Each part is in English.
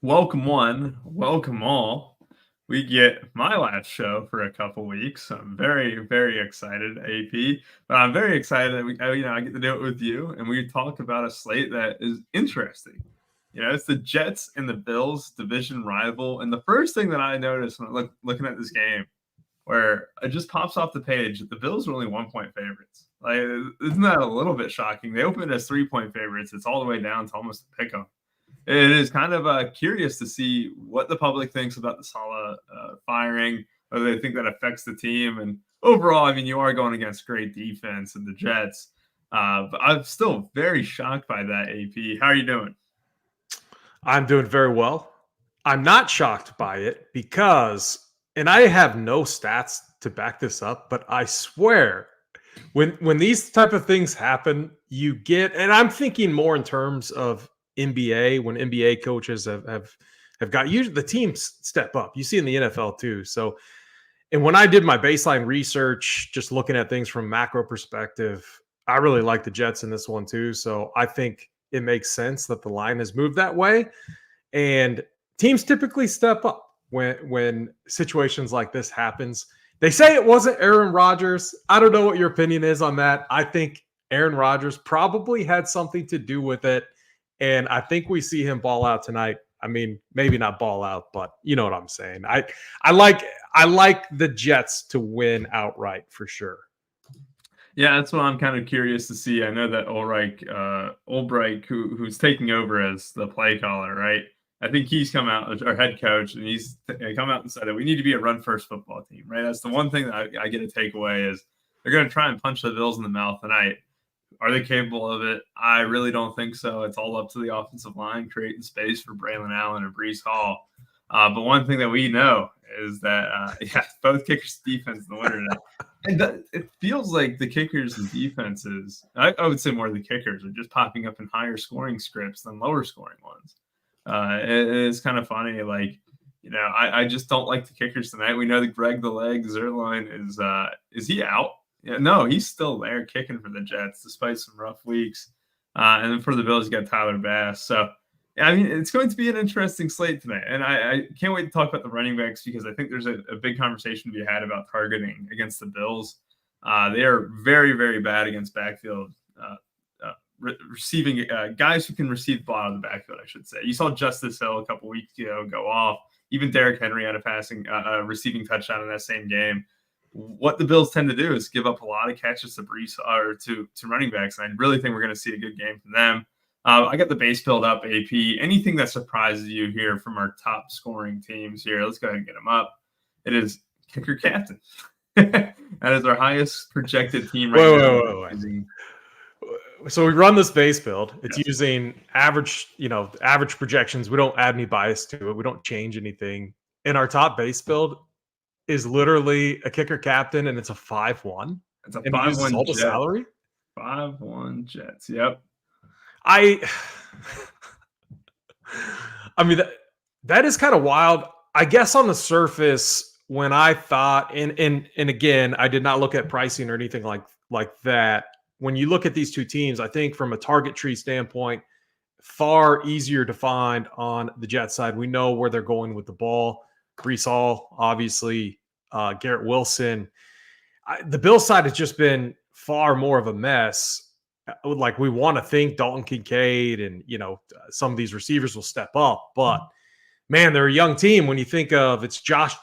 welcome one, welcome all. We get my last show for a couple weeks. I'm very, very excited, AP. But I'm very excited that I get to do it with you, and we talk about a slate that is interesting. It's the Jets and the Bills division rival. And the first thing that I noticed when looking at this game, where it just pops off the page, the Bills are only 1-point favorites. Like, isn't that a little bit shocking? They opened as 3-point favorites. It's all the way down to almost a pick 'em. It is kind of curious to see what the public thinks about the Saleh firing, whether they think that affects the team. And overall, I mean, you are going against great defense and the Jets. But I'm still very shocked by that, AP. How are you doing? I'm doing very well. I'm not shocked by it because, and I have no stats to back this up, but I swear when these type of things happen, you get, and I'm thinking more in terms of NBA, when NBA coaches have got, usually the teams step up. You see in the NFL too. So, and when I did my baseline research, just looking at things from macro perspective, I really like the Jets in this one too. So I think it makes sense that the line has moved that way. And teams typically step up when situations like this happens. They say it wasn't Aaron Rodgers. I don't know what your opinion is on that. I think Aaron Rodgers probably had something to do with it. And I think we see him ball out tonight. I mean, maybe not ball out, but you know what I'm saying. I like the Jets to win outright for sure. Yeah, that's what I'm kind of curious to see. I know that Ulbrich, who's taking over as the play caller, right? I think he's come out as our head coach, and he's come out and said that we need to be a run-first football team, right? That's the one thing that I get to take away is they're going to try and punch the Bills in the mouth tonight. Are they capable of it? I really don't think so. It's all up to the offensive line, creating space for Braylon Allen and Breece Hall. But one thing that we know is that, both kickers' defense in the winter tonight. And it feels like the kickers and defenses, I would say more of the kickers, are just popping up in higher scoring scripts than lower scoring ones. It's kind of funny. I just don't like the kickers tonight. We know that Greg the Leg Zerline is he out? Yeah, no, he's still there kicking for the Jets despite some rough weeks. And then for the Bills, you got Tyler Bass. So, I mean, it's going to be an interesting slate tonight. And I can't wait to talk about the running backs because I think there's a big conversation to be had about targeting against the Bills. They are very, very bad against backfield receiving guys who can receive the ball out of the backfield, I should say. You saw Justice Hill a couple weeks ago go off. Even Derrick Henry had a receiving touchdown in that same game. What the Bills tend to do is give up a lot of catches to Breece or to running backs, and I really think we're going to see a good game from them. I got the base build up, AP. Anything that surprises you here from our top scoring teams here? Let's go ahead and get them up. It is kicker captain. That is our highest projected team right now. Wait. So we run this base build. It's using average projections. We don't add any bias to it. We don't change anything. And our top base build is literally a kicker captain, and it's a 5-1. It's a 5-1 Jet. Salary. 5-1 Jets. Yep. I mean that is kind of wild. I guess on the surface, when I thought, and again, I did not look at pricing or anything like that. When you look at these two teams, I think from a target tree standpoint, far easier to find on the Jets side. We know where they're going with the ball. Breece Hall, obviously, Garrett Wilson. The Bills side has just been far more of a mess. Like, we want to think Dalton Kincaid and, some of these receivers will step up. But, man, they're a young team when you think of it's Josh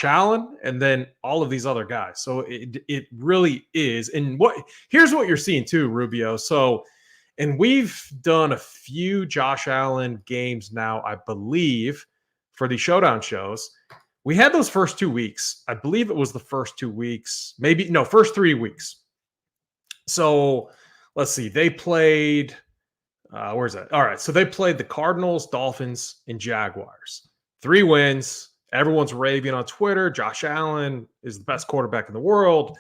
Allen and then all of these other guys. So it really is. And here's what you're seeing too, Rubio. So, and we've done a few Josh Allen games now, I believe, for the Showdown shows. We had those first 2 weeks. I believe it was the first 2 weeks, first 3 weeks. So let's see. They played, where's that? All right. So they played the Cardinals, Dolphins, and Jaguars. 3 wins. Everyone's raving on Twitter. Josh Allen is the best quarterback in the world.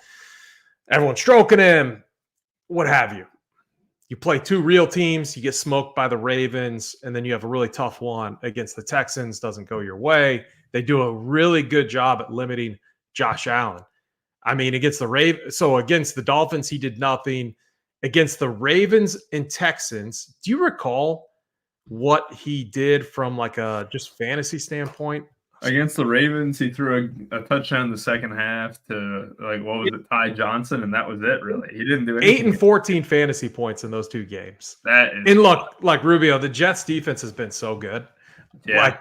Everyone's stroking him, what have you. You play 2 real teams, you get smoked by the Ravens, and then you have a really tough one against the Texans. Doesn't go your way. They do a really good job at limiting Josh Allen. I mean, against the Dolphins, he did nothing. Against the Ravens and Texans, do you recall what he did from like a just fantasy standpoint. Against the Ravens, he threw a touchdown in the second half to, like, what was it, Ty Johnson, and that was it, really. He didn't do anything. 8 and 14 fantasy points in those 2 games. That is, and look, like Rubio, the Jets defense has been so good. yeah.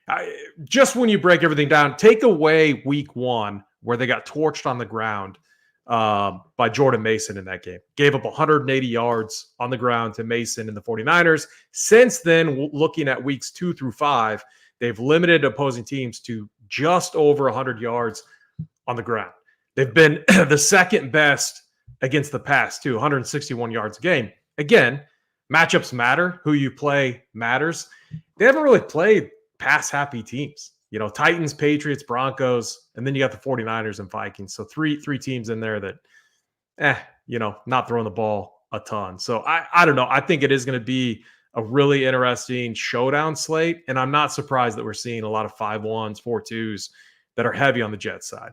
Like, just when you break everything down, take away week 1 where they got torched on the ground by Jordan Mason in that game. Gave up 180 yards on the ground to Mason and the 49ers. Since then, looking at weeks 2 through 5, they've limited opposing teams to just over 100 yards on the ground. They've been the second best against the pass, too, 161 yards a game. Again, matchups matter. Who you play matters. They haven't really played pass-happy teams. You know, Titans, Patriots, Broncos, and then you got the 49ers and Vikings. So three teams in there that, not throwing the ball a ton. So I don't know. I think it is going to be a really interesting showdown slate, and I'm not surprised that we're seeing a lot of 5-1s, 4-2s that are heavy on the Jets side.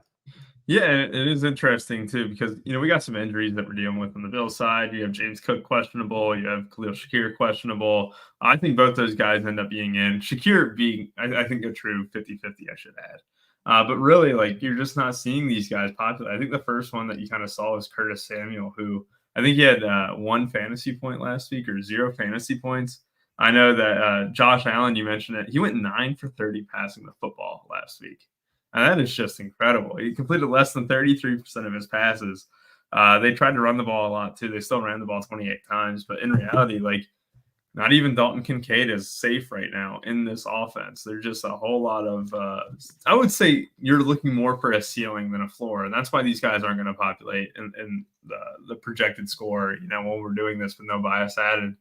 Yeah, it is interesting, too, because, we got some injuries that we're dealing with on the Bills side. You have James Cook questionable. You have Khalil Shakir questionable. I think both those guys end up being in. Shakir being, I think, a true 50-50, I should add. But really, like, you're just not seeing these guys popular. I think the first one that you kind of saw was Curtis Samuel, who I think he had 1 fantasy point last week or 0 fantasy points. I know that Josh Allen, you mentioned it. He went 9 for 30 passing the football last week. And that is just incredible. He completed less than 33% of his passes. They tried to run the ball a lot, too. They still ran the ball 28 times. But in reality, like, not even Dalton Kincaid is safe right now in this offense. There's just a whole lot of I would say you're looking more for a ceiling than a floor. And that's why these guys aren't going to populate in the projected score, when we're doing this with no bias added.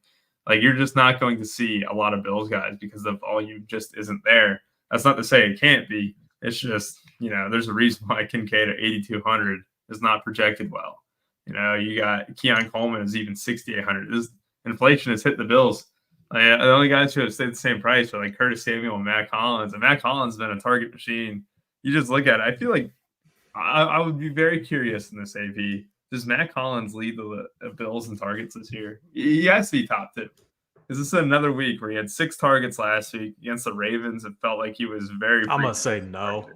Like, you're just not going to see a lot of Bills guys because the volume just isn't there. That's not to say it can't be. It's just, there's a reason why Kincaid at 8,200 is not projected well. You got Keon Coleman is even 6,800. This inflation has hit the Bills. The only guys who have stayed the same price are like Curtis Samuel and Matt Collins. And Matt Collins has been a target machine. You just look at it. I feel like I would be very curious in this AP. Does Matt Collins lead the Bills in targets this year? He has to be top 2. Is this another week where he had 6 targets last week against the Ravens? It felt like he was very. I'm going to say no.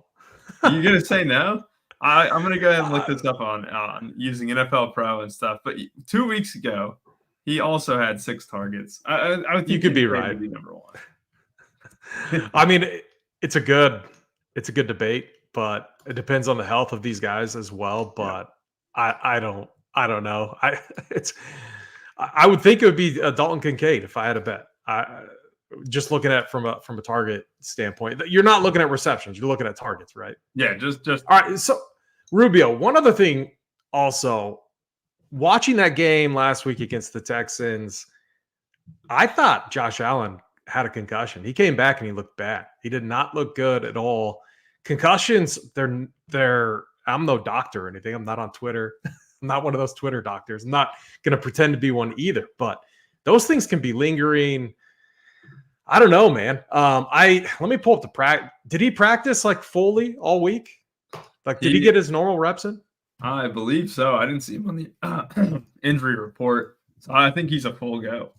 You're going to say no? I'm going to go ahead and look this up on using NFL Pro and stuff. But 2 weeks ago, he also had 6 targets. I would think you could be right. Be number 1. I mean, it's a good debate, but it depends on the health of these guys as well. But yeah. I don't know. I would think it would be Dalton Kincaid if I had a bet. Just looking at from a target standpoint, you're not looking at receptions. You're looking at targets, right? Yeah, just all right. So Rubio, one other thing also, watching that game last week against the Texans, I thought Josh Allen had a concussion. He came back and he looked bad. He did not look good at all. Concussions, they're I'm no doctor or anything. I'm not on Twitter. I'm not one of those Twitter doctors. I'm not going to pretend to be one either, but those things can be lingering. I don't know, man. Let me pull up the practice. Did he practice like fully all week? Like, did he get his normal reps in? I believe so. I didn't see him on the injury report. So I think he's a full go.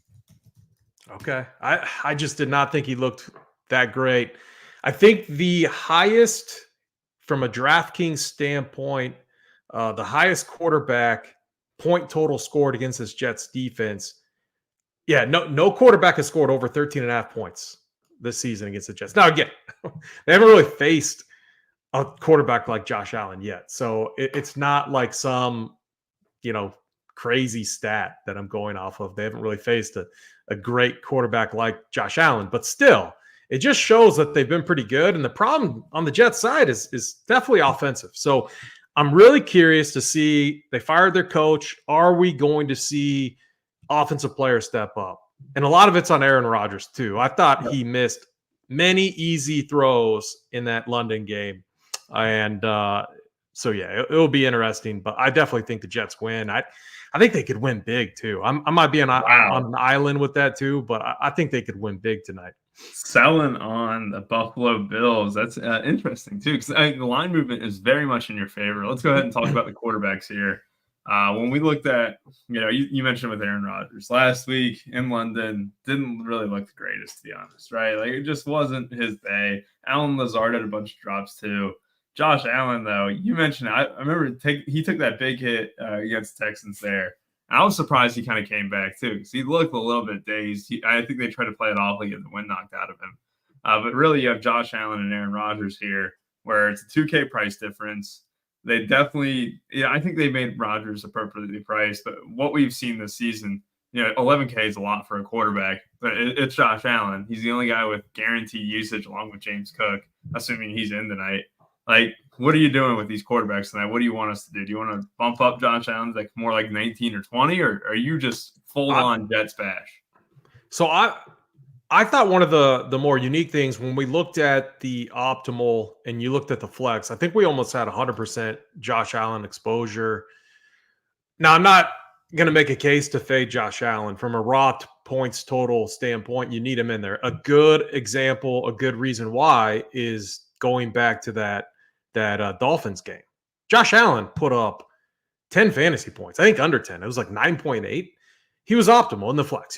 Okay. I just did not think he looked that great. I think the highest from a DraftKings standpoint, the highest quarterback point total scored against this Jets defense. Yeah, no quarterback has scored over 13.5 points this season against the Jets. Now, again, they haven't really faced a quarterback like Josh Allen yet. So it's not like some, crazy stat that I'm going off of. They haven't really faced a great quarterback like Josh Allen. But still, it just shows that they've been pretty good. And the problem on the Jets side is definitely offensive. So I'm really curious to see, they fired their coach. Are we going to see offensive players step up? And a lot of it's on Aaron Rodgers too. I thought he missed many easy throws in that London game. And so, yeah, it'll be interesting. But I definitely think the Jets win. I think they could win big too. I might be on an island with that too, but I think they could win big tonight. Selling on the Buffalo Bills. That's interesting too, because the line movement is very much in your favor. Let's go ahead and talk about the quarterbacks here. When we looked at, you mentioned with Aaron Rodgers last week in London, didn't really look the greatest, to be honest, right? Like, it just wasn't his day. Alan Lazard had a bunch of drops too. Josh Allen, though, you mentioned, I remember he took that big hit against the Texans there. I was surprised he kind of came back too, because he looked a little bit dazed. I think they tried to play it off like get the wind knocked out of him. But really, you have Josh Allen and Aaron Rodgers here, where it's a 2K price difference. They definitely, I think they made Rodgers appropriately priced. But what we've seen this season, 11K is a lot for a quarterback. But it's Josh Allen. He's the only guy with guaranteed usage, along with James Cook, assuming he's in tonight. Like, what are you doing with these quarterbacks tonight? What do you want us to do? Do you want to bump up Josh Allen like more like 19 or 20, or are you just full on Jets bash? So I thought one of the more unique things when we looked at the optimal and you looked at the flex, I think we almost had 100% Josh Allen exposure. Now, I'm not going to make a case to fade Josh Allen from a raw points total standpoint. You need him in there. A good example, a good reason why is going back to that Dolphins game. Josh Allen put up 10 fantasy points. I think under 10. It was like 9.8. He was optimal in the flex.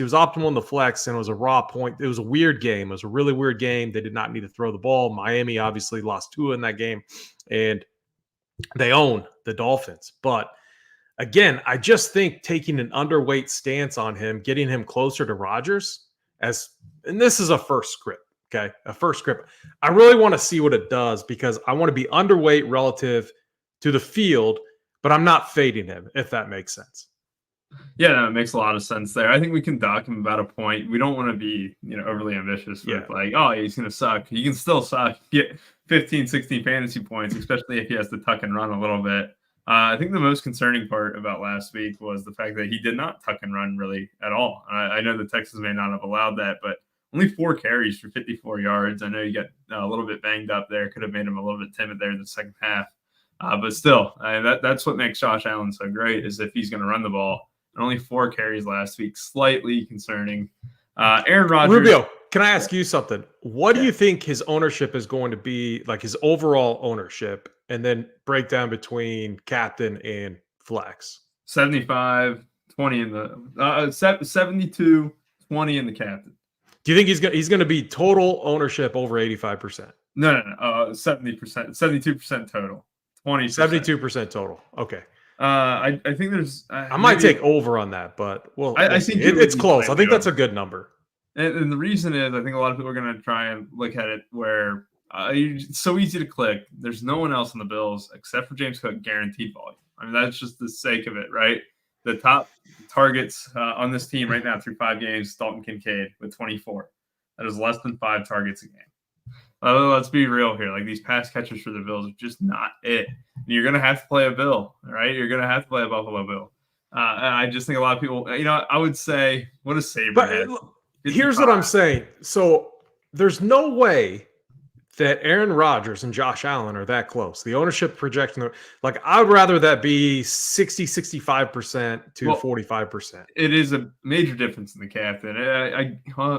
And it was a raw point. It was a weird game. It was a really weird game. They did not need to throw the ball. Miami obviously lost 2 in that game, and they own the Dolphins. But again, I just think taking an underweight stance on him, getting him closer to Rodgers, and this is a first script. Okay, a first script. I really want to see what it does because I want to be underweight relative to the field, but I'm not fading him, if that makes sense. Yeah, no, it makes a lot of sense there. I think we can dock him about a point. We don't want to be, overly ambitious with like, oh, he's going to suck. He can still suck. Get 15, 16 fantasy points, especially if he has to tuck and run a little bit. I think the most concerning part about last week was the fact that he did not tuck and run really at all. I know the Texans may not have allowed that, but only 4 carries for 54 yards. I know you got a little bit banged up there. Could have made him a little bit timid there in the second half. But still, that's what makes Josh Allen so great is if he's going to run the ball. And only 4 carries last week, slightly concerning. Aaron Rodgers. Rubio, can I ask you something? What do you think his ownership is going to be, like his overall ownership, and then break down between captain and flex? 75, 20 in the 72, 20 in the captain. Do you think he's going to be total ownership over 85%? No, 70%, 72% total. 72% total. Okay. I think there's. I might take over on that, but I think it's close. I think that's a good number. And the reason is, I think a lot of people are going to try and look at it where it's so easy to click. There's no one else in the Bills except for James Cook guaranteed volume. I mean, that's just the sake of it, right? The top targets on this team right now through 5 games, Dalton Kincaid with 24. That is less than 5 targets a game. Let's be real here. Like, these pass catchers for the Bills are just not it. You're going to have to play a Bill, right? You're going to have to play a Buffalo Bill. And I just think a lot of people, I would say, what a Saber. But here's what I'm saying. So there's no way that Aaron Rodgers and Josh Allen are that close. The ownership projection, like, I would rather that be 60, 65% to 45%. It is a major difference in the captain.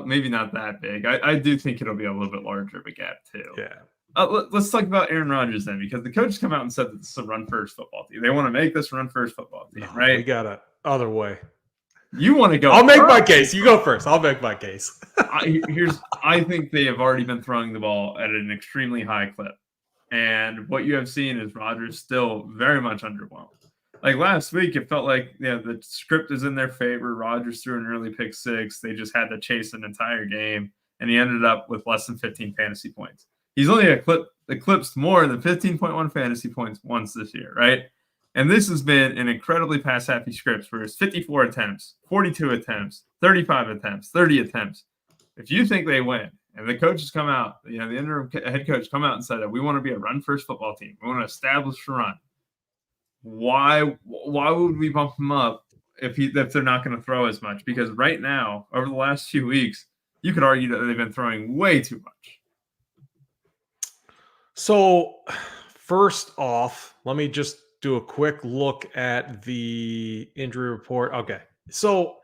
Maybe not that big. I do think it'll be a little bit larger of a gap too. Yeah. Let's talk about Aaron Rodgers then, because the coaches come out and said that this is a run-first football team. They want to make this run-first football team, right? We got it other way. You want to go? I'll make my case. You go first. I'll make my case. I think they have already been throwing the ball at an extremely high clip, and what you have seen is Rodgers still very much underwhelmed. Like last week, it felt like the script is in their favor. Rodgers threw an early pick 6. They just had to chase an entire game, and he ended up with less than 15 fantasy points. He's only eclipsed more than 15.1 fantasy points once this year, right? And this has been an incredibly pass-happy script where it's 54 attempts, 42 attempts, 35 attempts, 30 attempts. If you think they win, and the coaches come out, the interim head coach come out and said that we want to be a run-first football team. We want to establish the run. Why would we bump them up if they're not going to throw as much? Because right now, over the last few weeks, you could argue that they've been throwing way too much. So, first off, let me just do a quick look at the injury report. Okay. So,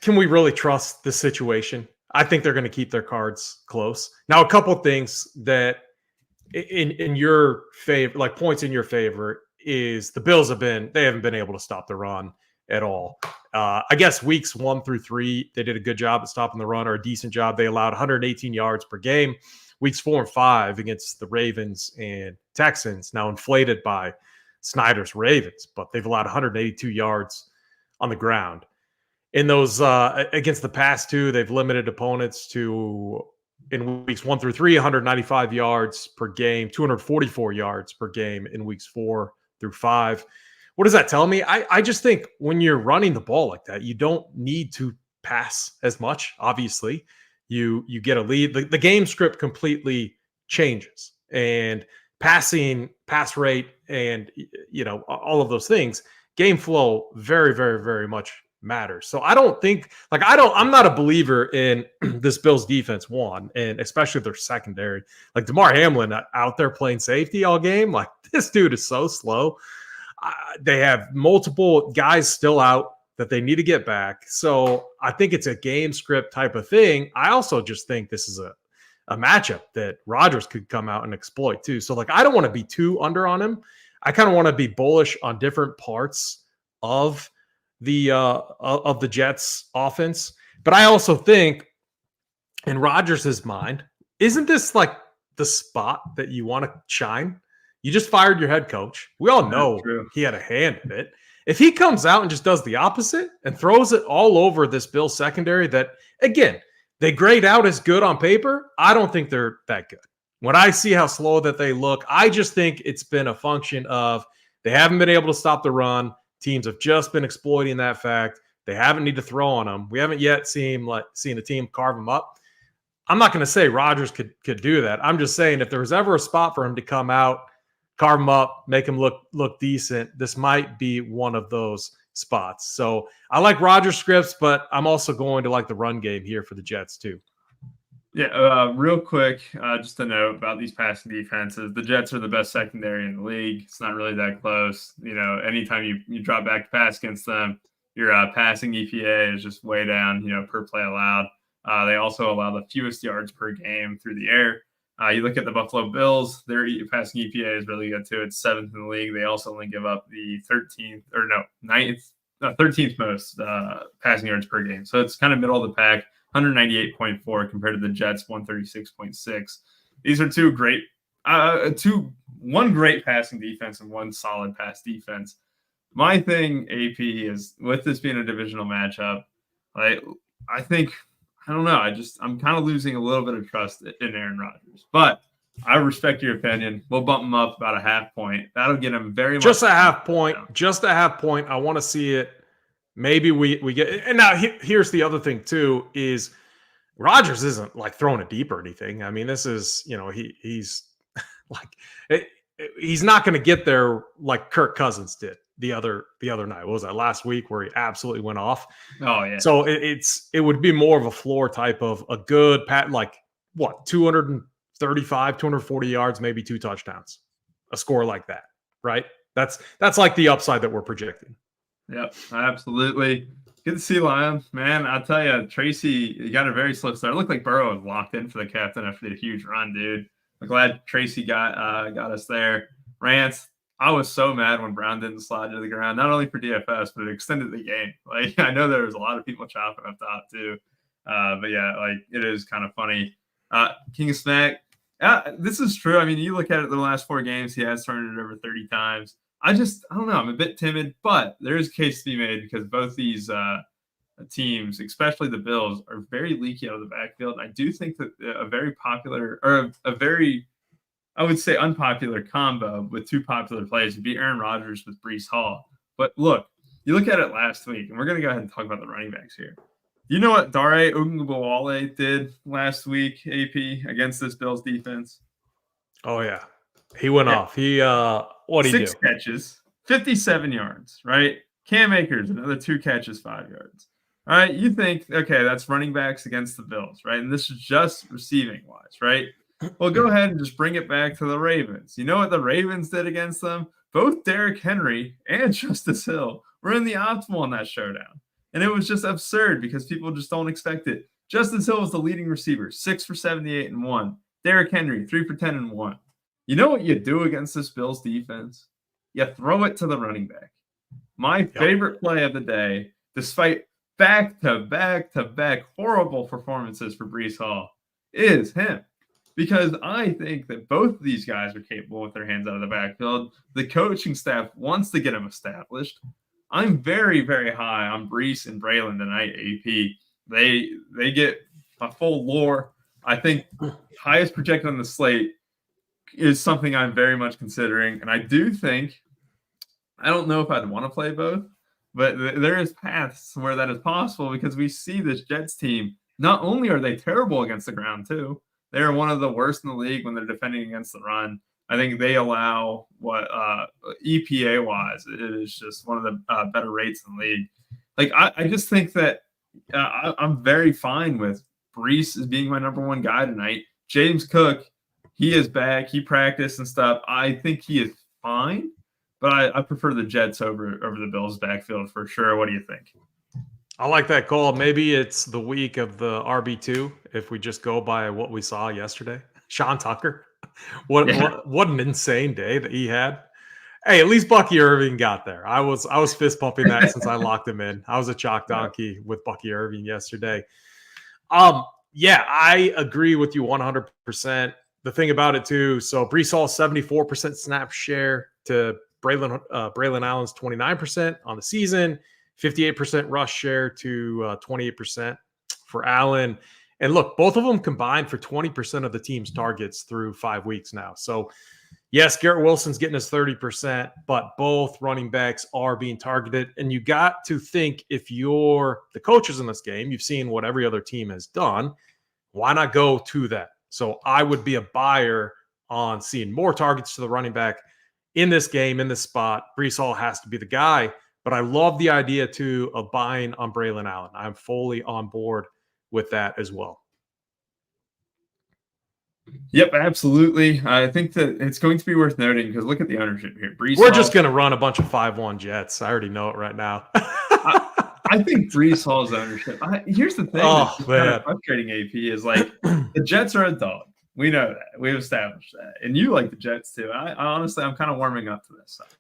can we really trust this situation? I think they're going to keep their cards close. Now, a couple of things that in your favor, like points in your favor, is the Bills haven't been able to stop the run at all. I guess weeks 1 through 3, they did a good job at stopping the run, or a decent job. They allowed 118 yards per game. Weeks 4 and 5 against the Ravens and Texans, now inflated by Snyder's Ravens, but they've allowed 182 yards on the ground. In those against the past 2, they've limited opponents to, in weeks 1 through 3, 195 yards per game, 244 yards per game in weeks 4 through 5. What does that tell me? I just think when you're running the ball like that, you don't need to pass as much. Obviously, you get a lead. The game script completely changes, and pass rate, and all of those things, game flow very, very, very much matters. So I don't think, I'm not a believer in this Bills defense, one, and especially their secondary. Like DeMar Hamlin out there playing safety all game. Like, this dude is so slow. They have multiple guys still out that they need to get back. So I think it's a game script type of thing. I also just think this is a matchup that Rodgers could come out and exploit too. So I don't want to be too under on him. I kind of want to be bullish on different parts of the Jets offense. But I also think in Rodgers' mind, isn't this like the spot that you want to shine? You just fired your head coach. We all know he had a hand in it. If he comes out and just does the opposite and throws it all over this Bills secondary that, again, they grade out as good on paper, I don't think they're that good. When I see how slow that they look, I just think it's been a function of they haven't been able to stop the run. Teams have just been exploiting that fact. They haven't need to throw on them. We haven't yet seen a team carve them up. I'm not going to say Rodgers could do that. I'm just saying if there was ever a spot for him to come out, carve him up, make him look decent, this might be one of those spots. So I like Rodgers scripts, but I'm also going to like the run game here for the Jets too. Yeah, real quick, just a note about these passing defenses. The Jets are the best secondary in the league. It's not really that close. Anytime you drop back to pass against them, your passing EPA is just way down, per play allowed. They also allow the fewest yards per game through the air. You look at the Buffalo Bills, their passing EPA is really good too. It's 7th in the league. They also only give up the 13th most passing yards per game. So it's kind of middle of the pack, 198.4 compared to the Jets, 136.6. These are one great passing defense and one solid pass defense. My thing, AP, is with this being a divisional matchup, I think, I don't know. I'm kind of losing a little bit of trust in Aaron Rodgers, but I respect your opinion. We'll bump him up about a half point. That'll get him very much. Just a half point. Just a half point. I want to see it. Maybe we get. And now here's the other thing too: is Rodgers isn't like throwing it deep or anything. I mean, this is he's like he's not going to get there like Kirk Cousins did the other night. What was that, last week, where he absolutely went off? Oh yeah. So it would be more of a floor type of a good 235, 240 yards, maybe 2 touchdowns, a score like that, right? That's like the upside that we're projecting. Yep, absolutely. Good to see Lion, man. I'll tell you, Tracy, you got a very slow start. It looked like Burrow was locked in for the captain after the huge run, dude. I'm glad Tracy got us there. Rance, I was so mad when Brown didn't slide to the ground, not only for DFS, but it extended the game. I know there was a lot of people chopping up top too. But yeah, it is kind of funny. King of Snack, this is true. I mean, you look at it the last 4 games, he has turned it over 30 times. I don't know. I'm a bit timid, but there is a case to be made because both these teams, especially the Bills, are very leaky out of the backfield. I do think that a very popular, or a very, I would say, unpopular combo with 2 popular plays would be Aaron Rodgers with Breece Hall. But look, you look at it last week, and we're going to go ahead and talk about the running backs here. You know what Dare Ogunbowale did last week, AP, against this Bills defense? Oh, yeah. He went off. He what did he do? 6 catches, 57 yards, right? Cam Akers, another 2 catches, 5 yards. All right, you think, okay, that's running backs against the Bills, right? And this is just receiving wise, right? Well, go ahead and just bring it back to the Ravens. You know what the Ravens did against them? Both Derrick Henry and Justice Hill were in the optimal in that showdown. And it was just absurd because people just don't expect it. Justice Hill was the leading receiver, 6 for 78 and 1. Derrick Henry, 3 for 10 and 1. You know what you do against this Bills defense? you throw it to the running back. My favorite play of the day, despite back-to-back horrible performances for Breece Hall, is him. Because I think that both of these guys are capable with their hands out of the backfield. The coaching staff wants to get him established. I'm very, very high on Breece and Braylon tonight, AP. They get a full lore. I think highest projected on the slate is something I'm very much considering. And I do think, I don't know if I'd want to play both, but there is paths where that is possible because we see this Jets team. Not only are they terrible against the ground, too, they are one of the worst in the league when they're defending against the run. I think they allow what EPA-wise, it is just one of the better rates in the league. Like, I just think that I'm very fine with Breece as being my number one guy tonight. James Cook, he is back. He practiced and stuff. I think he is fine, but I prefer the Jets over the Bills' backfield for sure. What do you think? I like that call. Maybe it's the week of the RB2 if we just go by what we saw yesterday. Sean Tucker. What an insane day that he had. Hey, at least Bucky Irving got there. I was fist pumping that since I locked him in. I was a chalk donkey with Bucky Irving yesterday. Yeah, I agree with you 100%. The thing about it too, so Breece Hall 74% snap share to Braylon Allen's 29% on the season, 58% rush share to 28% for Allen. And look, both of them combined for 20% of the team's targets through 5 weeks now. So yes, Garrett Wilson's getting his 30%, but both running backs are being targeted. And you got to think, if you're the coaches in this game, you've seen what every other team has done. Why not go to that? So I would be a buyer on seeing more targets to the running back in this game, in this spot. Breece Hall has to be the guy, but I love the idea too of buying on Braylon Allen. I'm fully on board with that as well. Yep, absolutely. I think that it's going to be worth noting because look at the ownership here. We're just going to run a bunch of 5-1 Jets. I already know it right now. I think Breece Hall's ownership. Here's the thing that's kind of frustrating, AP, is like the Jets are a dog. We know that. We've established that. And you like the Jets too. I honestly, I'm kind of warming up to this stuff.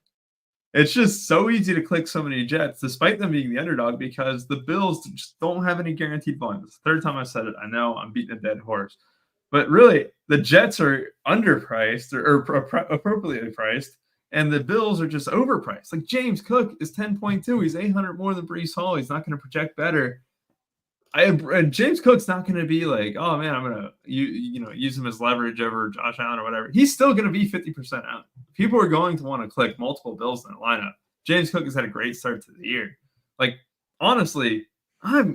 It's just so easy to click so many Jets, despite them being the underdog, because the Bills just don't have any guaranteed volume. It's the third time I said it. I know I'm beating a dead horse. But really, the Jets are underpriced or appropriately priced, and the Bills are just overpriced. Like James Cook is 10.2. He's 800 more than Breece Hall. He's not going to project better. James Cook's not going to be like, oh man, I'm going to use him as leverage over Josh Allen or whatever. He's still going to be 50% out. People are going to want to click multiple Bills in the lineup. James Cook has had a great start to the year. Like honestly, I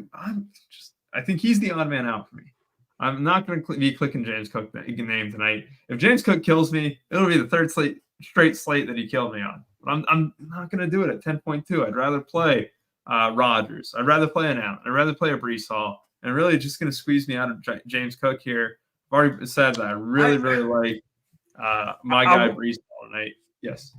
think he's the odd man out for me. I'm not going to be clicking James Cook name tonight. If James Cook kills me, it'll be the third straight slate that he killed me on. But I'm not going to do it at 10.2. I'd rather play Rodgers. I'd rather play an Allen. I'd rather play a Breece Hall. And really just going to squeeze me out of James Cook here. I've already said that I really like my guy Breece Hall tonight. Yes.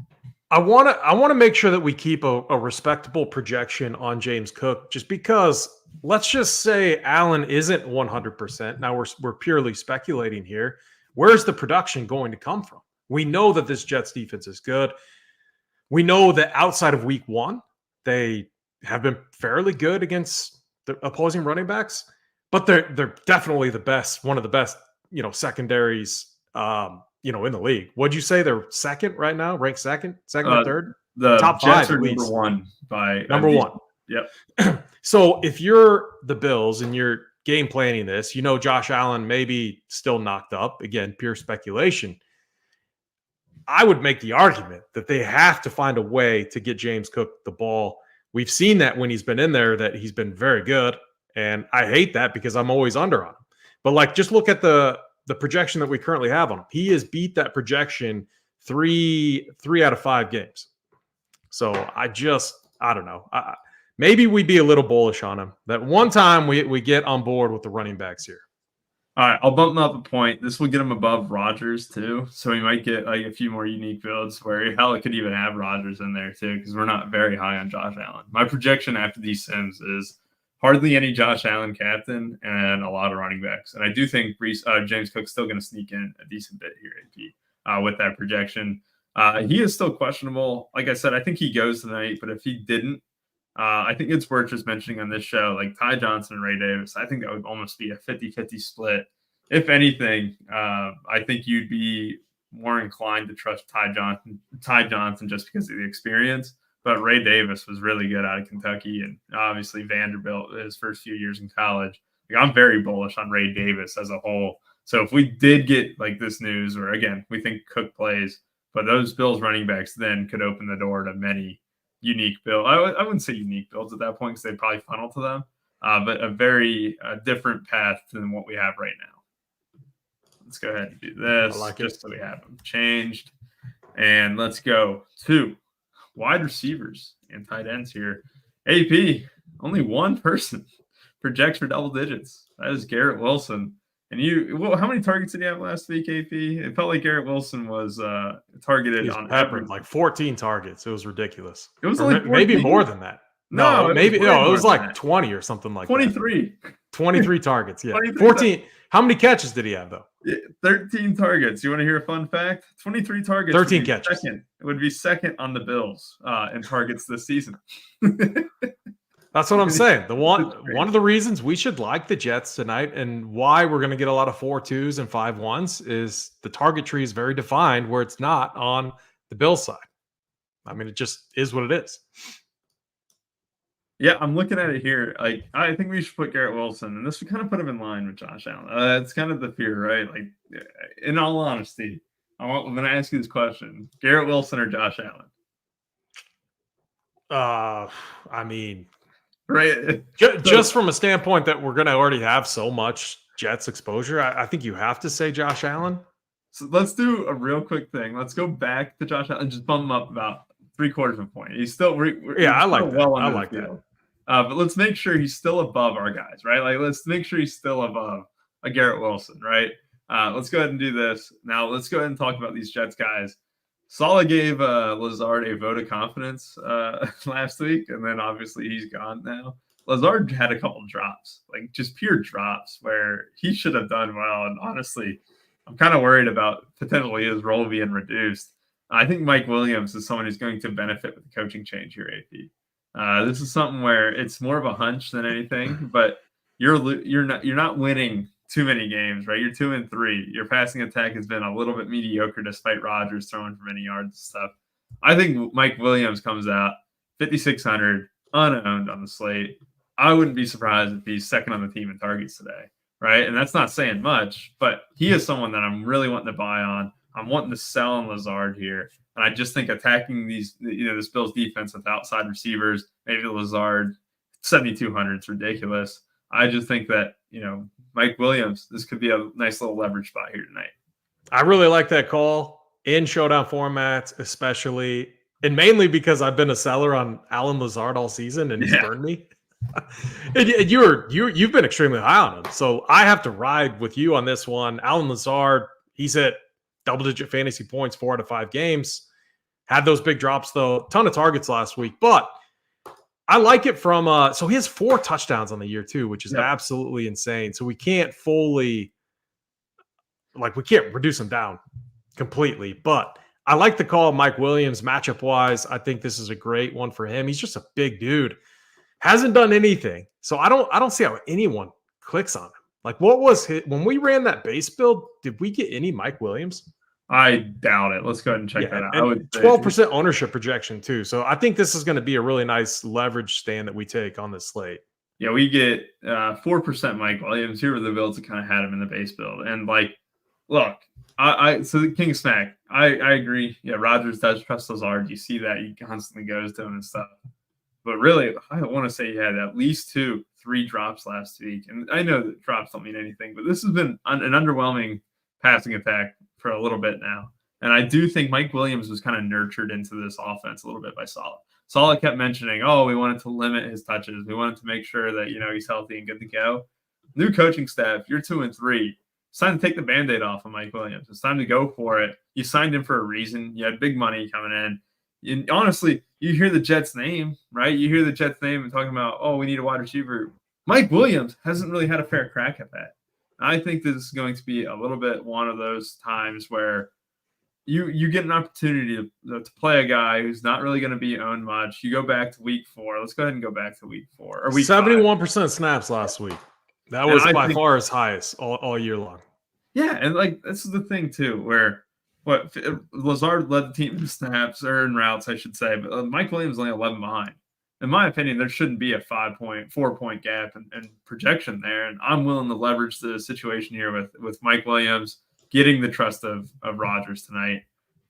I want to make sure that we keep a respectable projection on James Cook, just because let's just say Allen isn't 100%. Now we're purely speculating here. Where's the production going to come from? We know that this Jets defense is good. We know that outside of week 1, they have been fairly good against the opposing running backs, but they're definitely the best, one of the best, secondaries, in the league. What'd you say? They're second right now, ranked second or third? The top Jets 5 are at least. number 1 by number 1. Yep. So if you're the Bills and you're game planning this, Josh Allen may be still knocked up. Again, pure speculation. I would make the argument that they have to find a way to get James Cook the ball. We've seen that when he's been in there that he's been very good. And I hate that because I'm always under on him. But just look at the projection that we currently have on him. He has beat that projection three out of 5 games. So I don't know. Maybe we'd be a little bullish on him. That one time we get on board with the running backs here. All right, I'll bump him up a point. This will get him above Rodgers too. So he might get a few more unique builds where it could even have Rodgers in there too, because we're not very high on Josh Allen. My projection after these sims is hardly any Josh Allen captain and a lot of running backs. And I do think James Cook's still going to sneak in a decent bit here, AP, with that projection. He is still questionable. Like I said, I think he goes tonight, but if he didn't, I think it's worth just mentioning on this show, like Ty Johnson and Ray Davis. I think that would almost be a 50-50 split. If anything, I think you'd be more inclined to trust Ty Johnson just because of the experience. But Ray Davis was really good out of Kentucky, and obviously Vanderbilt his first few years in college. Like, I'm very bullish on Ray Davis as a whole. So if we did get like this news, or again, we think Cook plays, but those Bills running backs then could open the door to many unique builds. I wouldn't say unique builds at that point because they'd probably funnel to them, but a very different path than what we have right now. Let's go ahead and do this just so we have them changed. And let's go to wide receivers and tight ends here. AP, only one person projects for double digits. That is Garrett Wilson. And how many targets did he have last week, AP? It felt like Garrett Wilson was targeted on average, like 14 targets. It was ridiculous. It was like maybe more than that. No, maybe it was like 20 or something like 23. That. 23 targets. Yeah, 14. How many catches did he have though? 13 targets. You want to hear a fun fact? 23 targets. 13 catches. It would be second on the Bills in targets this season. That's what I'm saying. One of the reasons we should like the Jets tonight and why we're going to get a lot of 4-2s and 5-1s is the target tree is very defined where it's not on the Bills side. I mean, it just is what it is. Yeah, I'm looking at it here. Like, I think we should put Garrett Wilson, and this would kind of put him in line with Josh Allen. It's kind of the fear, right? Like, in all honesty, I'm going to ask you this question: Garrett Wilson or Josh Allen? I mean, right. Just from a standpoint that we're going to already have so much Jets exposure, I think you have to say Josh Allen. So let's do a real quick thing. Let's go back to Josh Allen and just bump him up about 3/4 of a point. He's still, I like that. Well I like that. But let's make sure he's still above our guys, right? Like, let's make sure he's still above a Garrett Wilson, right? Let's go ahead and do this. Now, let's go ahead and talk about these Jets guys. Saleh gave Lazard a vote of confidence last week, and then obviously he's gone now. Lazard had a couple drops, like just pure drops, where he should have done well. And honestly, I'm kind of worried about potentially his role being reduced. I think Mike Williams is someone who's going to benefit with the coaching change here, AP. This is something where it's more of a hunch than anything, but you're not winning too many games, right? You're 2-3. Your passing attack has been a little bit mediocre despite Rodgers throwing for many yards and stuff. I think Mike Williams comes out 5,600 unowned on the slate. I wouldn't be surprised if he's second on the team in targets today, right? And that's not saying much, but he is someone that I'm really wanting to buy on. I'm wanting to sell on Lazard here. And I just think attacking this Bills defense with outside receivers, maybe Lazard, 7,200 is ridiculous. I just think that, Mike Williams, this could be a nice little leverage spot here tonight. I really like that call in showdown formats, especially, and mainly because I've been a seller on Allen Lazard all season and he's burned me. and you've been extremely high on him. So I have to ride with you on this one. Allen Lazard, he's at double-digit fantasy points 4 out of 5 games. Had those big drops, though. Ton of targets last week. But I like it from so he has 4 touchdowns on the year, too, which is absolutely insane. So we can't reduce him down completely. But I like the call of Mike Williams matchup-wise. I think this is a great one for him. He's just a big dude. Hasn't done anything. So I don't see how anyone clicks on him. Like, what was when we ran that base build? Did we get any Mike Williams? I doubt it. Let's go ahead and check that out. 12% ownership projection too. So I think this is going to be a really nice leverage stand that we take on this slate. Yeah, we get 4% Mike Williams. Here were the builds that kind of had him in the base build. And look, so the King Smack, I agree. Yeah, Rodgers does trust Lazard. You see that. He constantly goes to him and stuff. But really, I want to say he had at least 2-3 drops last week. And I know that drops don't mean anything, but this has been an underwhelming passing attack for a little bit now. And I do think Mike Williams was kind of nurtured into this offense a little bit by Saleh. Saleh kept mentioning, we wanted to limit his touches. We wanted to make sure that, he's healthy and good to go. New coaching staff, you're 2-3. It's time to take the Band-Aid off of Mike Williams. It's time to go for it. You signed him for a reason. You had big money coming in. And honestly, you hear the Jets name, right? You hear the Jets name and talking about, we need a wide receiver. Mike Williams hasn't really had a fair crack at that. I think this is going to be a little bit one of those times where you get an opportunity to play a guy who's not really going to be owned much. You go back to week 4. Let's go ahead and go back to week 4 or week 71% snaps last week. That was by far his highest all year long. Yeah, and like this is the thing too, where Lazard led the team in snaps or in routes, I should say, but Mike Williams is only 11 behind. In my opinion, there shouldn't be a 4-point gap in projection there, and I'm willing to leverage the situation here with Mike Williams getting the trust of Rodgers tonight.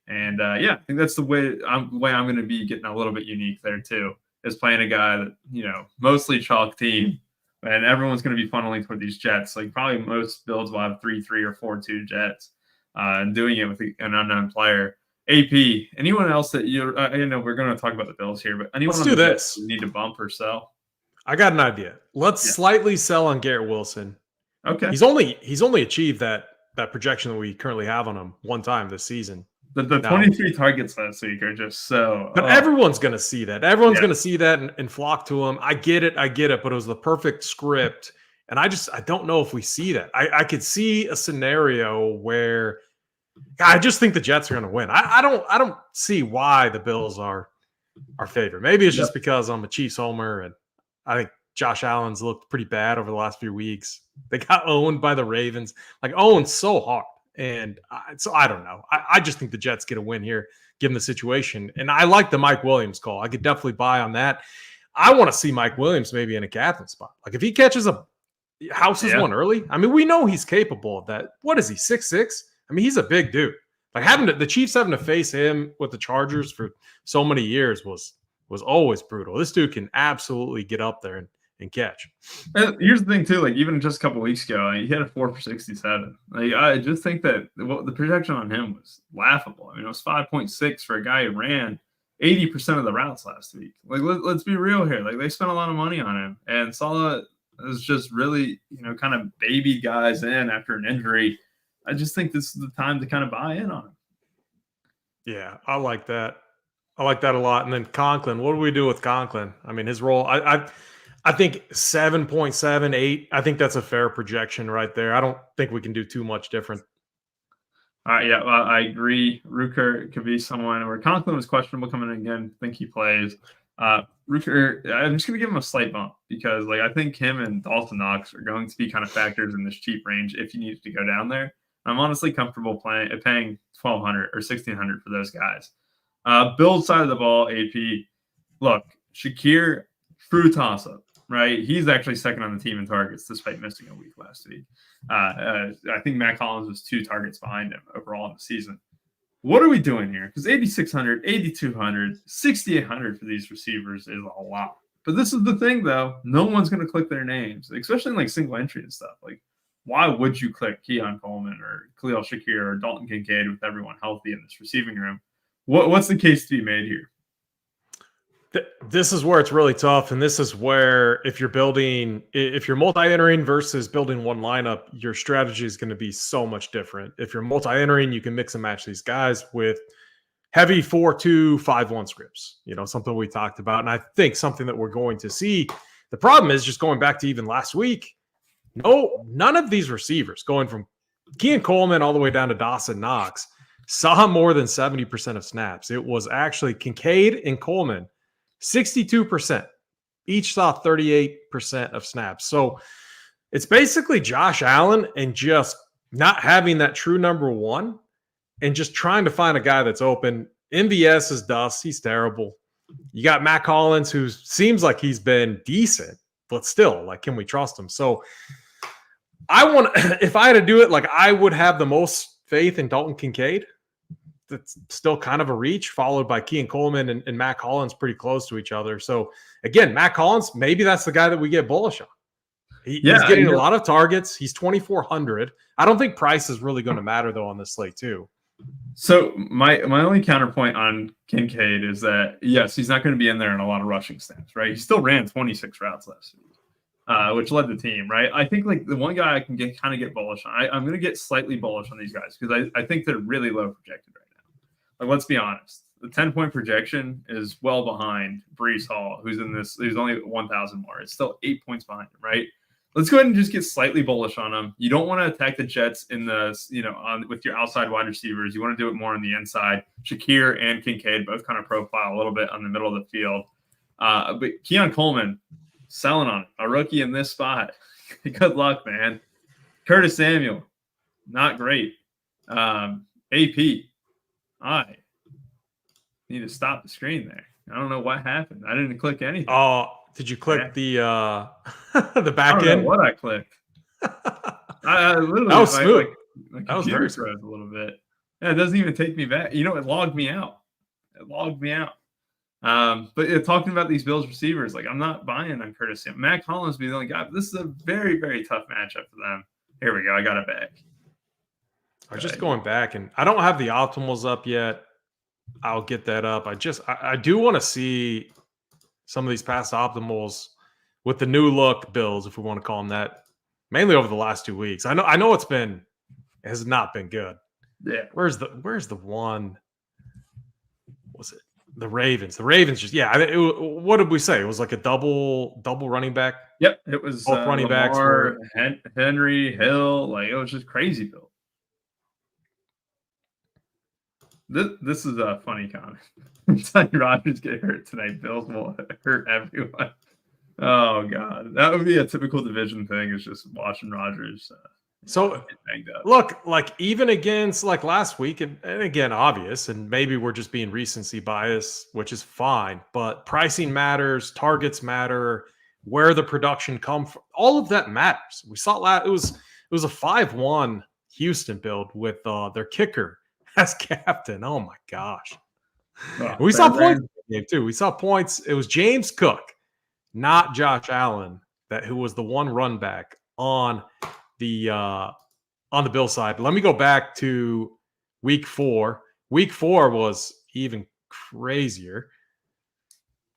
And I think that's the way I'm going to be getting a little bit unique there too, is playing a guy that, mostly chalk team, and everyone's going to be funneling toward these Jets. Like probably most builds will have 3-3 or 4-2 Jets, and doing it with an unknown player. AP, anyone else that we're going to talk about the Bills here, but anyone Let's do this. You need to bump or sell? I got an idea. Let's slightly sell on Garrett Wilson. Okay. He's only achieved that projection that we currently have on him one time this season. The 23 targets last week are just so. But everyone's going to see that. Everyone's going to see that and flock to him. I get it. But it was the perfect script. And I don't know if we see that. I could see a scenario where I just think the Jets are going to win. I don't see why the Bills are our favorite. Maybe it's just because I'm a Chiefs homer and I think Josh Allen's looked pretty bad over the last few weeks. They got owned by the Ravens, owned so hard. And so I don't know. I just think the Jets get a win here, given the situation. And I like the Mike Williams call. I could definitely buy on that. I want to see Mike Williams maybe in a captain spot. Like if he catches a houses one early, I mean, we know he's capable of that. What is he, 6'6"? I mean, he's a big dude. Like the Chiefs having to face him with the Chargers for so many years was always brutal. This dude can absolutely get up there and catch. And here's the thing too, even just a couple of weeks ago, he had a 4 for 67. I just think that the projection on him was laughable. I mean, it was 5.6 for a guy who ran 80% of the routes last week. Let's be real here. They spent a lot of money on him, and Saleh is just really, kind of baby guys in after an injury. I just think this is the time to kind of buy in on him. Yeah, I like that. I like that a lot. And then Conklin, what do we do with Conklin? I mean, his role, I think 7.78. I think that's a fair projection right there. I don't think we can do too much different. All right, yeah, well, I agree. Ruker could be someone where Conklin was questionable coming in again. I think he plays. Ruker, I'm just going to give him a slight bump because, I think him and Dalton Knox are going to be kind of factors in this cheap range if you needed to go down there. I'm honestly comfortable paying $1,200 or $1,600 for those guys. Build side of the ball, AP. Look, Shakir, true toss-up, right? He's actually second on the team in targets despite missing a week last week. I think Matt Collins was 2 targets behind him overall in the season. What are we doing here? Because 8,600, 8,200, 6,800 for these receivers is a lot. But this is the thing, though. No one's going to click their names, especially in single entry and stuff. Why would you click Keon Coleman or Khalil Shakir or Dalton Kincaid with everyone healthy in this receiving room? What's the case to be made here? This is where it's really tough, and this is where if you're multi-entering versus building one lineup, your strategy is going to be so much different. If you're multi-entering, you can mix and match these guys with heavy 4-2, 5-1 scripts, something we talked about, and I think something that we're going to see. The problem is just going back to even last week, none of these receivers going from Keon Coleman all the way down to Dawson Knox saw more than 70% of snaps. It was actually Kincaid and Coleman, 62%. Each saw 38% of snaps. So it's basically Josh Allen and just not having that true number one and just trying to find a guy that's open. MVS is dust. He's terrible. You got Matt Collins, who seems like he's been decent, but still, can we trust him? So if I had to do it, I would have the most faith in Dalton Kincaid. That's still kind of a reach, followed by Keon Coleman and Matt Collins pretty close to each other. So again, Matt Collins, maybe that's the guy that we get bullish on. He's getting a lot of targets. He's 2,400. I don't think price is really going to matter though on this slate too. So my only counterpoint on Kincaid is that yes, he's not going to be in there in a lot of rushing snaps, right? He still ran 26 routes last week, which led the team, right? I think the one guy I can get bullish on. I'm going to get slightly bullish on these guys because I think they're really low projected right now. Let's be honest. The 10-point projection is well behind Breece Hall, who's only 1,000 more. It's still 8 points behind him, right? let's go ahead and just get slightly bullish on them. You don't want to attack the Jets in the, with your outside wide receivers. You want to do it more on the inside. Shakir and Kincaid both kind of profile a little bit on the middle of the field. But Keon Coleman, selling on it. A rookie in this spot. Good luck, man. Curtis Samuel, not great. AP, I need to stop the screen there. I don't know what happened. I didn't click anything. Oh, did you click the the back I don't end? know what I clicked. I literally, that was smooth. My that was very smooth a little bit. Yeah, it doesn't even take me back. It logged me out. But talking about these Bills receivers, like I'm not buying on Curtis Samuel. Matt Collins be the only guy. But this is a very, very tough matchup for them. Here we go. I got it back. I was just going back, and I don't have the optimals up yet. I'll get that up. I do want to see some of these past optimals with the new look Bills, if we want to call them that, mainly over the last 2 weeks. I know it has not been good. Yeah. Where's the one? Was it the Ravens? The Ravens just what did we say? It was like a double running back. Yep, it was both running backs were Henry Hill. Like it was just crazy, Bill. This is a funny comment. It's Rodgers get hurt tonight. Bills will hurt everyone. Oh God, that would be a typical division thing. Is just watching Rodgers. So look, like even against like last week, and again, obvious, and maybe we're just being recency bias, which is fine. But pricing matters, targets matter, where the production come from, all of that matters. We saw it was a 5-1 Houston build with their kicker as captain. Oh my gosh. We saw points in the game too. We saw points. It was James Cook, not Josh Allen, who was the one run back on the Bill side. But let me go back to week 4. Week 4 was even crazier.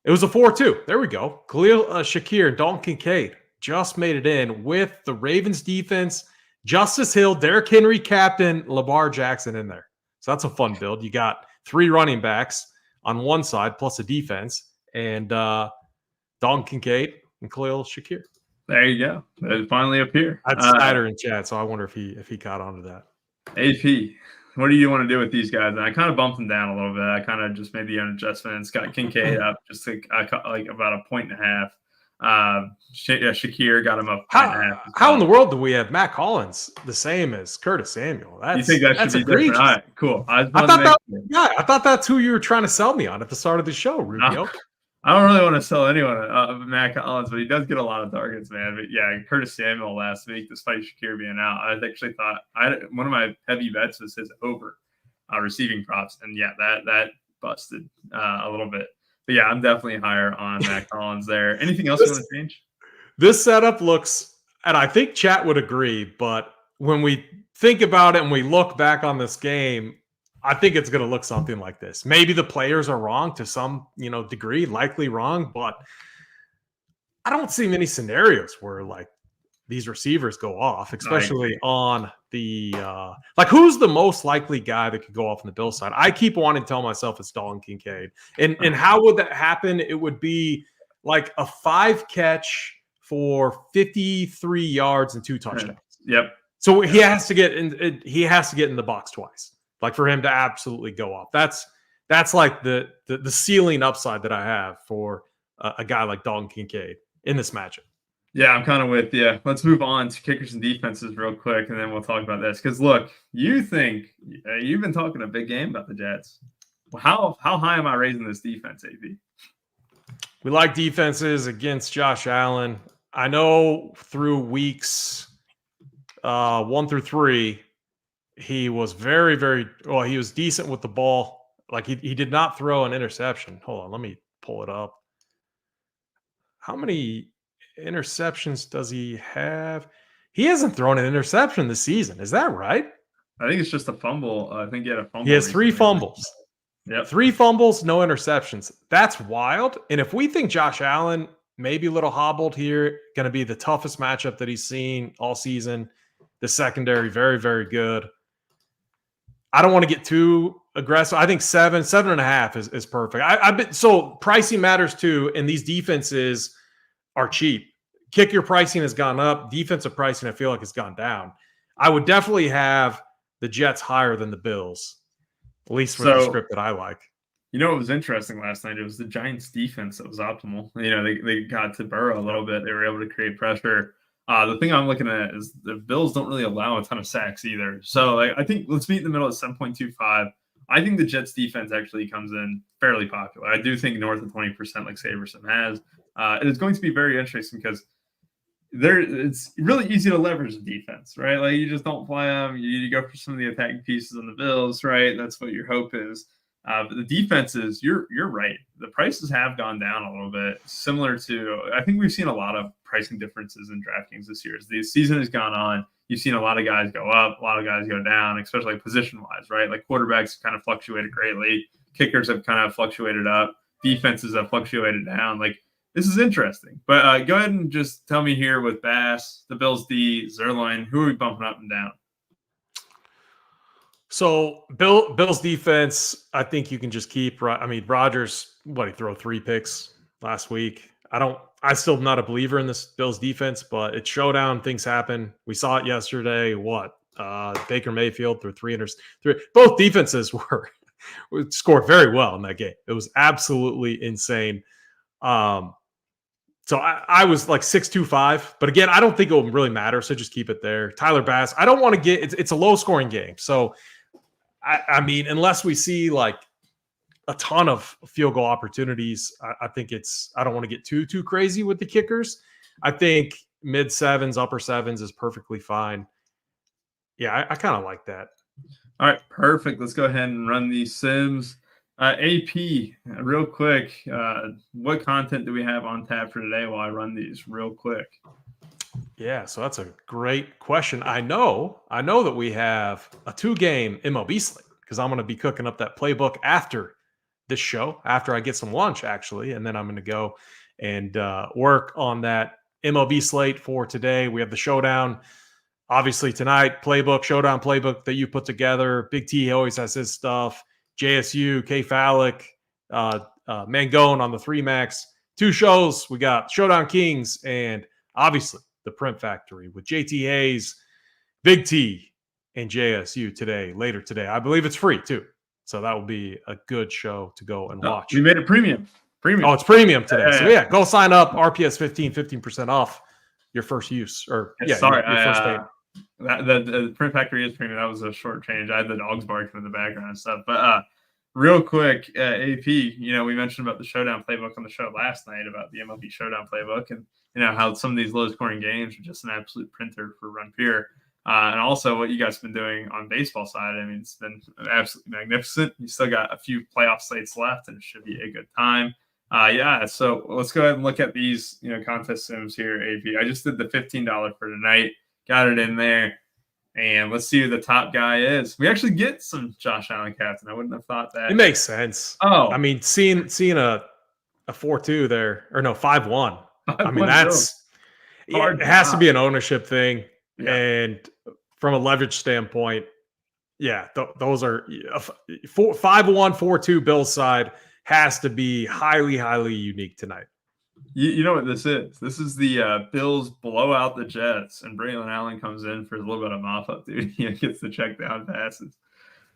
It was a 4-2. There we go. Khalil Shakir and Dalton Kincaid just made it in with the Ravens defense. Justice Hill, Derrick Henry, captain, Lamar Jackson in there. So that's a fun build. You got 3 running backs on one side plus a defense, and Dalton Kincaid and Khalil Shakir. There you go. It finally appeared. That's Snyder in chat, so I wonder if he caught on to that. AP, what do you want to do with these guys? And I kind of bumped them down a little bit. I kind of just made the adjustments. Got Kincaid up just like about 1.5 Shakir got him up. How in the world do we have Matt Collins the same as Curtis Samuel? You think that should be different? All right, cool. I thought that's who you were trying to sell me on at the start of the show, Rubio. I don't really want to sell anyone Matt Collins, but he does get a lot of targets, man. But yeah, Curtis Samuel last week, despite Shakir being out, I actually thought one of my heavy bets was his over receiving props, and yeah, that busted a little bit. But yeah, I'm definitely higher on Matt Collins there. Anything else you want to change? This setup looks, and I think chat would agree, but when we think about it and we look back on this game, I think it's going to look something like this. Maybe the players are wrong to some, degree, likely wrong, but I don't see many scenarios where like these receivers go off, especially on the who's the most likely guy that could go off on the Bill side? I keep wanting to tell myself it's Dalton Kincaid. And how would that happen? It would be like a 5-catch for 53 yards and 2 touchdowns. Yep. So he has to get in. He has to get in the box twice, like for him to absolutely go off. That's like the ceiling upside that I have for a guy like Dalton Kincaid in this matchup. Yeah, I'm kind of with you. Let's move on to kickers and defenses real quick, and then we'll talk about this. Because look, you've been talking a big game about the Jets. How high am I raising this defense, AP? We like defenses against Josh Allen. I know through weeks 1 through 3, he was very, very well. He was decent with the ball. Like he did not throw an interception. Hold on, let me pull it up. How many interceptions does he have? He hasn't thrown an interception this season. Is that right? I think it's just a fumble. I think he had a fumble. He has 3 fumbles. Yep. 3 fumbles, no interceptions. That's wild. And if we think Josh Allen maybe a little hobbled here, going to be the toughest matchup that he's seen all season. The secondary, very, very good. I don't want to get too aggressive. I think 7.5 is perfect. So pricing matters too, and these defenses are cheap kicker pricing has gone up. Defensive pricing, I feel like, has gone down. I would definitely have the Jets higher than the Bills, at least with the script that I like. You know what was interesting last night? It was the Giants' defense that was optimal. You know, they got to Burrow a little bit. They were able to create pressure. The thing I'm looking at is the Bills don't really allow a ton of sacks either. So I think let's meet in the middle at 7.25. I think the Jets' defense actually comes in fairly popular. I do think north of 20%, like SaberSim has. It is going to be very interesting because it's really easy to leverage the defense, right? Like you just don't play them. You go for some of the attacking pieces on the Bills, right? That's what your hope is. But the defenses, you're right. The prices have gone down a little bit, similar to I think we've seen a lot of pricing differences in DraftKings this year. As the season has gone on, you've seen a lot of guys go up, a lot of guys go down, especially position-wise, right? Like quarterbacks kind of fluctuated greatly. Kickers have kind of fluctuated up. Defenses have fluctuated down. Like this is interesting. But go ahead and just tell me here with Bass, the Bills D, Zerline, who are we bumping up and down? So Bill's defense, I think you can just keep. I mean, Rodgers, he throw 3 picks last week. I still not a believer in this Bills defense, but it's showdown. Things happen. We saw it yesterday. Baker Mayfield threw 300. Both defenses scored very well in that game. It was absolutely insane. So I was like 6.25, but again, I don't think it will really matter. So just keep it there. Tyler Bass, I don't want to it's a low scoring game. So I mean, unless we see like a ton of field goal opportunities, I think I don't want to get too crazy with the kickers. I think mid 7s, upper 7s is perfectly fine. Yeah, I kind of like that. All right, perfect. Let's go ahead and run these sims. AP, real quick, what content do we have on tap for today while I run these real quick? Yeah, so that's a great question. I know that we have a 2-game MLB slate because I'm going to be cooking up that playbook after this show, after I get some lunch, actually, and then I'm going to go and work on that MLB slate for today. We have the Showdown, obviously, tonight, Showdown playbook that you put together. Big T always has his stuff. JSU, K. Fallick, Mangone on the 3-max. 2 shows. We got Showdown Kings and obviously the Print Factory with JT Hayes, Big T, and JSU later today. I believe it's free too. So that will be a good show to go and watch. We made it premium. Oh, it's premium today. So yeah, go sign up. RPS 15% off your first use. Or your first payment. The Print Factory is premium. That was a short change. I had the dogs barking in the background and stuff. But real quick, AP, we mentioned about the Showdown playbook on the show last night about the MLB Showdown playbook and, how some of these low scoring games are just an absolute printer for Run Pure. And also what you guys have been doing on baseball side. I mean, it's been absolutely magnificent. You still got a few playoff slates left and it should be a good time. So let's go ahead and look at these, contest sims here, AP. I just did the $15 for tonight. Got it in there. And let's see who the top guy is. We actually get some Josh Allen captain. I wouldn't have thought that. It makes sense. Oh. I mean, seeing a 4-2 there, or no, 5-1. I mean, it has to be an ownership thing. Yeah. And from a leverage standpoint, those are 5-1, 4-2 Bills side has to be highly, highly unique tonight. You know what this is? This is the Bills blow out the Jets, and Braylon Allen comes in for a little bit of mop-up duty. He gets the check down passes.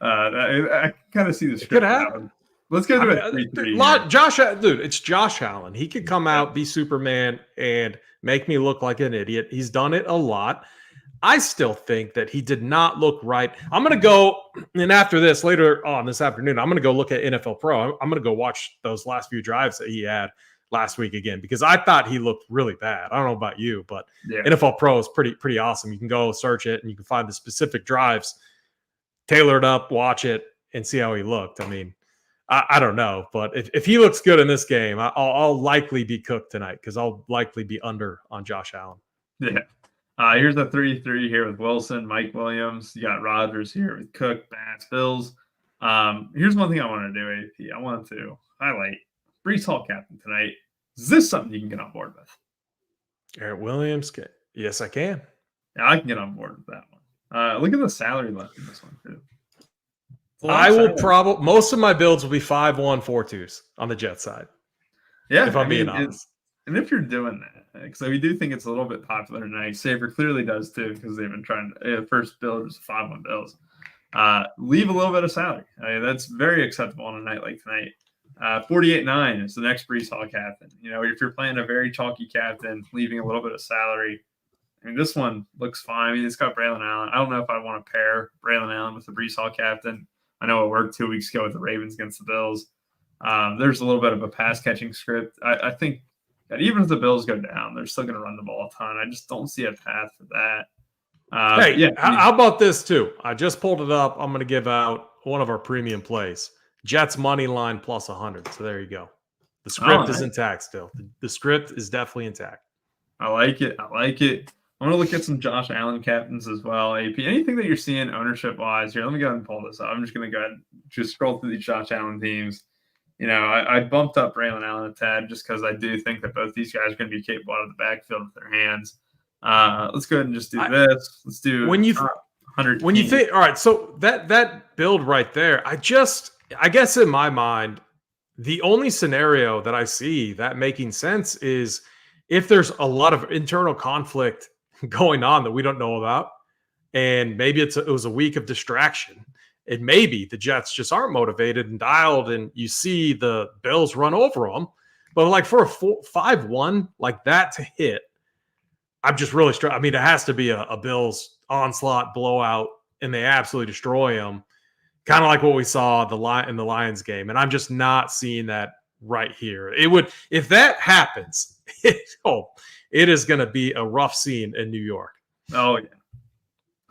I kind of see the script. Let's go to a 3-3. It's Josh Allen. He could come out, be Superman, and make me look like an idiot. He's done it a lot. I still think that he did not look right. I'm going to go, and after this, later on this afternoon, I'm going to go look at NFL Pro. I'm going to go watch those last few drives that he had last week again, because I thought he looked really bad. I don't know about you, but NFL Pro is pretty awesome. You can go search it and you can find the specific drives, tailor it up, watch it, and see how he looked. I mean, I don't know, but if he looks good in this game, I'll likely be cooked tonight because I'll likely be under on Josh Allen. Yeah. Here's a 3-3 here with Wilson, Mike Williams. You got Rodgers here with Cook, Bass, Bills. Here's one thing I want to do, AP. I want to highlight Breece Hall captain tonight. Is this something you can get on board with? Garrett Williams? Yes, I can. Yeah, I can get on board with that one. Look at the salary left in this one, too. I will most of my builds will be 5-1, 4-2s on the Jet side. Yeah. If I'm being honest. And if you're doing that, because we do think it's a little bit popular tonight, Saber clearly does too, because they've been trying to, first build was 5-1 Bills. Leave a little bit of salary. I mean, that's very acceptable on a night like tonight. 48.9 is the next Breece Hall captain. If you're playing a very chalky captain, leaving a little bit of salary. I mean, this one looks fine. I mean, it's got Braylon Allen. I don't know if I want to pair Braylon Allen with the Breece Hall captain. I know it worked 2 weeks ago with the Ravens against the Bills. There's a little bit of a pass-catching script. I think that even if the Bills go down, they're still going to run the ball a ton. I just don't see a path for that. How about this too? I just pulled it up. I'm going to give out one of our premium plays. Jets money line plus 100. So there you go. The script is intact still. The script is definitely intact. I like it. I'm going to look at some Josh Allen captains as well. AP, anything that you're seeing ownership-wise here? Let me go ahead and pull this up. I'm just going to go ahead and just scroll through these Josh Allen teams. I bumped up Braylon Allen a tad just because I do think that both these guys are going to be capable out of the backfield with their hands. Let's go ahead and just do this. Let's do 100. When you think, all right, so that build right there, I guess in my mind, the only scenario that I see that making sense is if there's a lot of internal conflict going on that we don't know about, and maybe it was a week of distraction, and maybe the Jets just aren't motivated and dialed, and you see the Bills run over them. But like for a 5-1 like that to hit, I'm just really struck. I mean, it has to be a Bills onslaught blowout, and they absolutely destroy them, kind of like what we saw in the Lions game. And I'm just not seeing that right here. It would, if that happens, it is going to be a rough scene in New York. Oh yeah,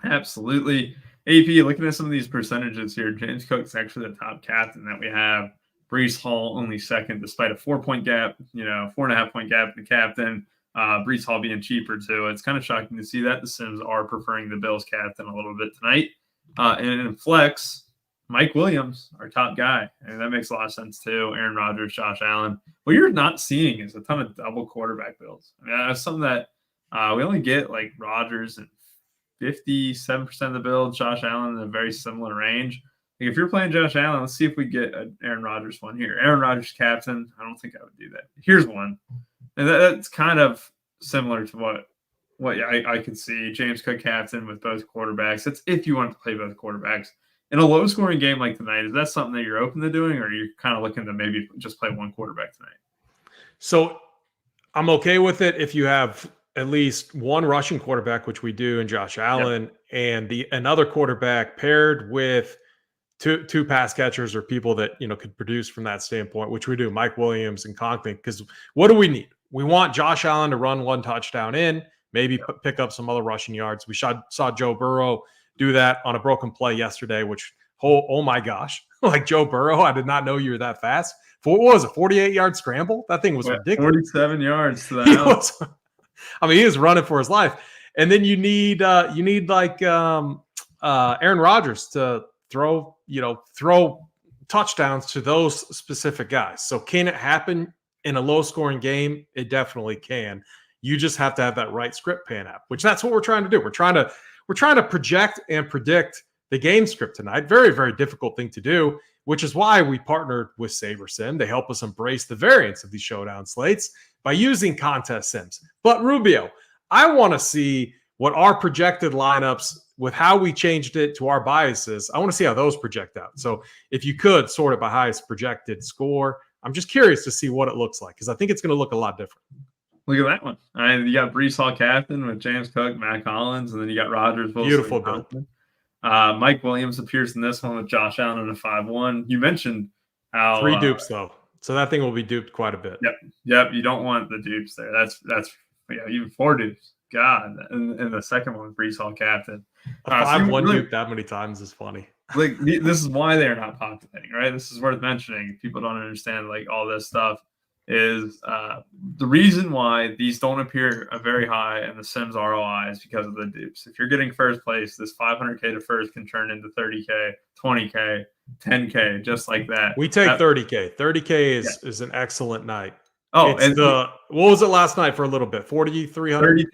absolutely. AP, looking at some of these percentages here, James Cook's actually the top captain that we have. Breece Hall only second, despite a 4-point gap, 4.5-point gap in the captain. Breece Hall being cheaper too. It's kind of shocking to see that the Sims are preferring the Bills captain a little bit tonight. And in flex, Mike Williams, our top guy. And that makes a lot of sense too. Aaron Rodgers, Josh Allen. What you're not seeing is a ton of double quarterback builds. I mean, that's something that we only get like Rodgers and 57% of the build, Josh Allen in a very similar range. Like if you're playing Josh Allen, let's see if we get an Aaron Rodgers one here. Aaron Rodgers captain. I don't think I would do that. Here's one. And that's kind of similar to what I could see. James Cook captain with both quarterbacks. That's if you want to play both quarterbacks. In a low-scoring game like tonight, is that something that you're open to doing, or are you kind of looking to maybe just play one quarterback tonight? So I'm okay with it if you have at least one rushing quarterback, which we do in Josh Allen, and another quarterback paired with two pass catchers or people that could produce from that standpoint, which we do, Mike Williams and Conklin. Because what do we need? We want Josh Allen to run one touchdown in, maybe pick up some other rushing yards. We saw Joe Burrow do that on a broken play yesterday, which, oh my gosh, like Joe Burrow, I did not know you were that fast. What was it, 48-yard scramble? That thing was ridiculous. 47 yards to the house. He was running for his life. And then you need like Aaron Rodgers to throw touchdowns to those specific guys. So can it happen in a low-scoring game? It definitely can. You just have to have that right script pan out, which that's what we're trying to do. We're trying to project and predict the game script tonight. Very, very difficult thing to do, which is why we partnered with SaberSim. They help us embrace the variance of these showdown slates by using contest sims. But Rubio, I want to see what our projected lineups, with how we changed it to our biases, I want to see how those project out. So if you could sort it by highest projected score, I'm just curious to see what it looks like, because I think it's going to look a lot different. Look at that one. You got Breece Hall captain with James Cook, Matt Collins, and then you got Rodgers. Beautiful build. Mike Williams appears in this one with Josh Allen in a 5-1. You mentioned how 3 dupes though, so that thing will be duped quite a bit. Yep. You don't want the dupes there. That's even 4 dupes. God, and the second one, Breece Hall captain. A 5-1 dupe that many times is funny. Like this is why they're not populating, right? This is worth mentioning. People don't understand like all this stuff. Is the reason why these don't appear very high in the Sims ROI is because of the dupes. If you're getting first place, this 500K to first can turn into 30K, 20K, 10K, just like that. We take 30K. 30K is an excellent night. Oh, it's what was it last night for a little bit? 4,300?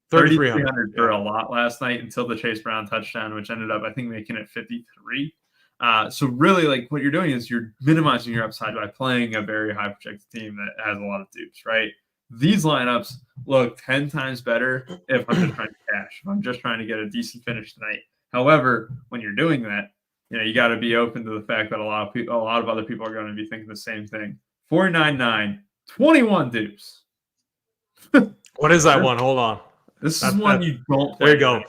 3,300 for a lot last night until the Chase Brown touchdown, which ended up, I think, making it 53. So really, like what you're doing is you're minimizing your upside by playing a very high projected team that has a lot of dupes, right? these lineups look 10 times better if I'm just trying to cash, if I'm just trying to get a decent finish tonight. However, when you're doing that, you got to be open to the fact that a lot of other people are going to be thinking the same thing. 499, 21 dupes. What is that one? Hold on. This is one you don't play. There you go.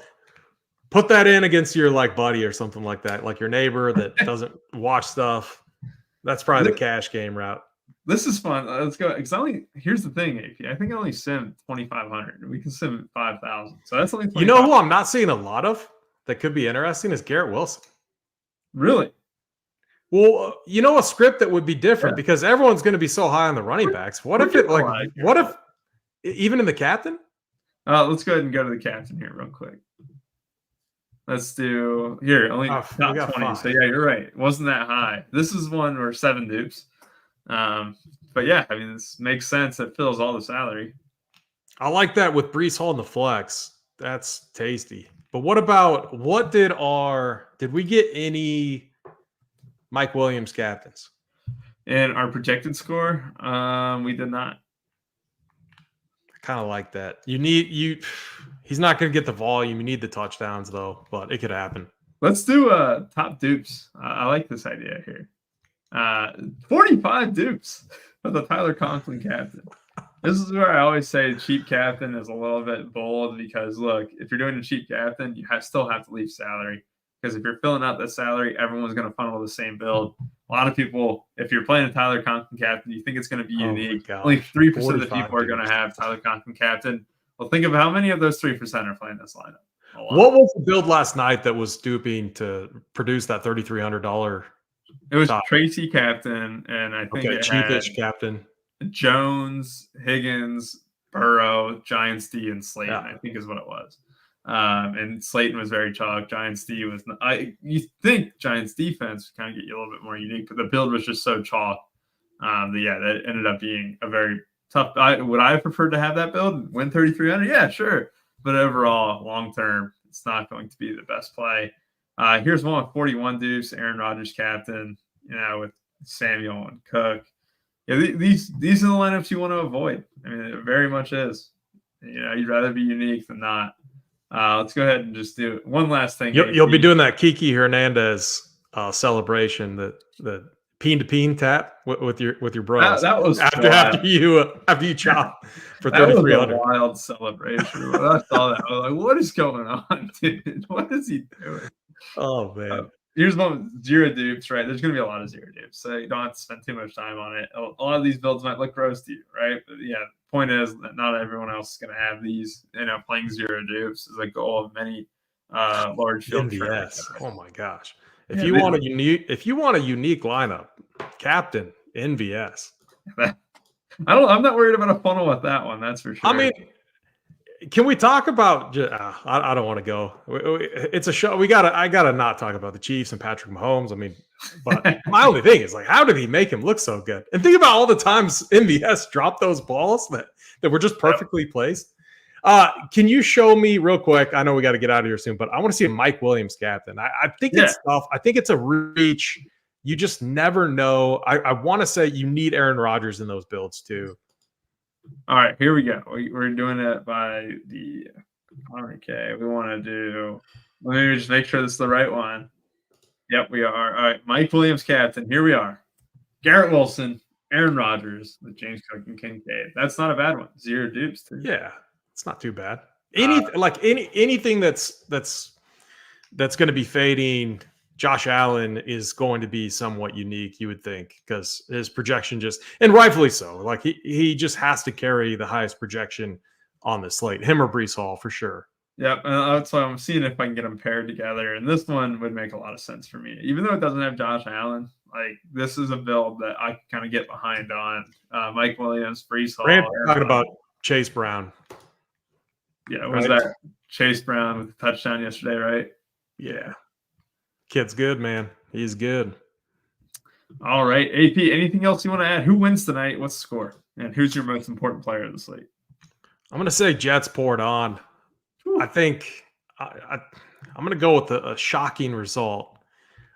Put that in against your buddy or something like that, like your neighbor that doesn't watch stuff. That's probably the cash game route. This is fun. Let's go. Here's the thing, AP. I think I only sim 2,500. We can sim 5,000. So that's only. You know who I'm not seeing a lot of that could be interesting is Garrett Wilson. Really? Well, a script that would be different because everyone's going to be so high on the running backs. What if even in the captain? Let's go ahead and go to the captain here real quick. Let's do here only top 20. 5. So yeah, you're right. It wasn't that high. This is one where 7 dupes. But yeah, I mean, this makes sense. It fills all the salary. I like that with Breece Hall in the flex. That's tasty. But did we get any Mike Williams captains? And our projected score, we did not. I kind of like that. He's not going to get the volume. You need the touchdowns though, but it could happen. Let's do top dupes. I like this idea here. 45 dupes for the Tyler Conklin captain. This is where I always say cheap captain is a little bit bold because look, if you're doing a cheap captain, you still have to leave salary because if you're filling out the salary, everyone's going to funnel the same build. A lot of people, if you're playing a Tyler Conklin captain, you think it's going to be unique. Only 3% of the people are going to have Tyler Conklin captain. Well, think of how many of those 3% are playing this lineup. What was the build last night that was duping to produce that $3,300? It was Tracy captain, and I think it cheapish had captain. Jones, Higgins, Burrow, Giants D, and Slayton. I think is what it was. And Slayton was very chalk. Giants D was. You think Giants defense would kind of get you a little bit more unique, but the build was just so chalk. That ended up being a very tough. Would I have preferred to have that build and win 3,300? Yeah, sure. But overall, long term, it's not going to be the best play. Here's one with 41 dupes, Aaron Rodgers captain, with Samuel and Cook. Yeah, these are the lineups you want to avoid. I mean, it very much is. You'd rather be unique than not. Let's go ahead and just do one last thing. You'll be doing that Kiki Hernandez celebration, the peen to peen tap with your bros. That was after you chop for 3,300. Wild celebration. When I saw that, I was like, "What is going on, dude? What is he doing?" Oh man. Here's one with 0 dupes, right? There's going to be a lot of 0 dupes, so you don't have to spend too much time on it. A lot of these builds might look gross to you, right? But yeah, the point is that not everyone else is going to have these. Playing 0 dupes is a goal of many large field MVS. Oh my gosh! If you want a unique lineup, captain NVS. I'm not worried about a funnel with that one. That's for sure. I mean, can we talk about? I don't want to go. It's a show. I gotta not talk about the Chiefs and Patrick Mahomes. I mean, but my only thing is how did he make him look so good? And think about all the times MVS dropped those balls that were just perfectly placed. Can you show me real quick? I know we got to get out of here soon, but I want to see a Mike Williams captain. I think it's tough. I think it's a reach. You just never know. I want to say you need Aaron Rodgers in those builds too. All right, here we go. We're doing it by the okay. We want to do. Let me just make sure this is the right one. Yep, we are. All right, Mike Williams captain. Here we are. Garrett Wilson, Aaron Rodgers, with James Cook and Kincaid. That's not a bad one. 0 dupes too. Yeah, it's not too bad. Anything that's going to be fading. Josh Allen is going to be somewhat unique, you would think, because his projection and rightfully so. Like he just has to carry the highest projection on the slate, him or Breece Hall for sure. Yep, and so I'm seeing if I can get them paired together, and this one would make a lot of sense for me, even though it doesn't have Josh Allen. Like this is a build that I can kind of get behind on. Mike Williams, Breece Hall. We're talking about Chase Brown. Yeah, was that Chase Brown with the touchdown yesterday, right? Yeah. Kid's good, man. He's good. All right. AP, anything else you want to add? Who wins tonight? What's the score? And who's your most important player of the slate? I'm going to say Jets poured on. Whew. I think I'm going to go with a shocking result.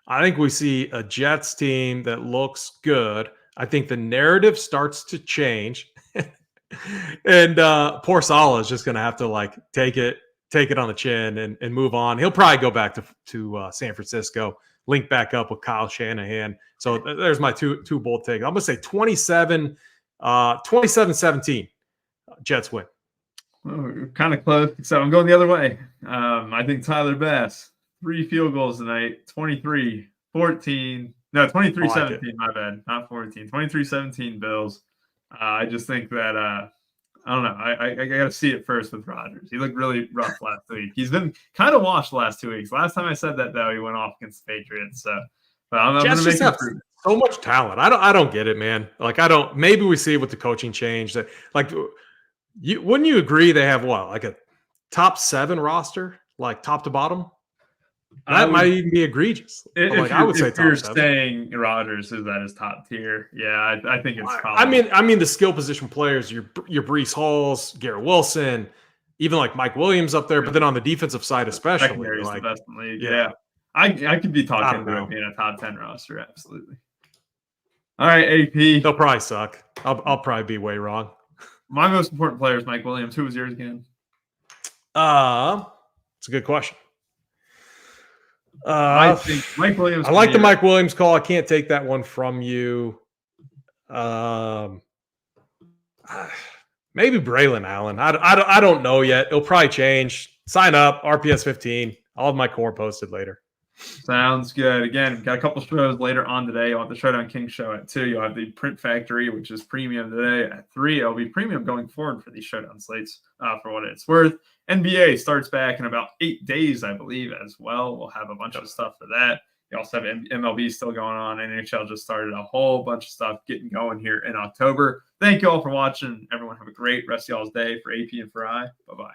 I think we see a Jets team that looks good. I think the narrative starts to change. And poor Salah is just going to have to like take it on the chin and move on. He'll probably go back to San Francisco, link back up with Kyle Shanahan. So there's my two bold take. I'm going to say 27-17 Jets win. Well, kind of close. So I'm going the other way. I think Tyler Bass, 3 field goals tonight, 23-14. No, 23-17, my bad. Not 14. 23-17 Bills. I just think that I don't know. I got to see it first with Rodgers. He looked really rough last week. He's been kind of washed the last 2 weeks. Last time I said that, though, he went off against the Patriots. So, but I'm going to make it prove. So much talent. I don't get it, man. Like maybe we see it with the coaching change that like wouldn't you agree they have what, like a top 7 roster, like top to bottom? That might even be egregious. I would say if you're saying Rodgers is at his top tier, yeah, I think it's probably. I mean the skill position players, your Breece Halls, Garrett Wilson, even like Mike Williams up there, but then on the defensive side especially, like, the best in the league. Yeah. I could be talking about it being a top 10 roster, absolutely. All right, AP. They'll probably suck. I'll probably be way wrong. My most important player is Mike Williams. Who was yours again? It's a good question. I think Mike Williams. I like the Mike Williams call. I can't take that one from you. Maybe Braylon Allen. I don't know yet. It'll probably change. Sign up. RPS 15. I'll have my core posted later. Sounds good. Again, we've got a couple shows later on today. You'll have the Showdown King show at 2. You'll have the Print Factory, which is premium today at 3. It'll be premium going forward for these Showdown slates for what it's worth. NBA starts back in about 8 days, I believe, as well. We'll have a bunch of stuff for that. You also have MLB still going on. NHL just started a whole bunch of stuff getting going here in October. Thank you all for watching. Everyone have a great rest of y'all's day. For AP and for I, bye-bye.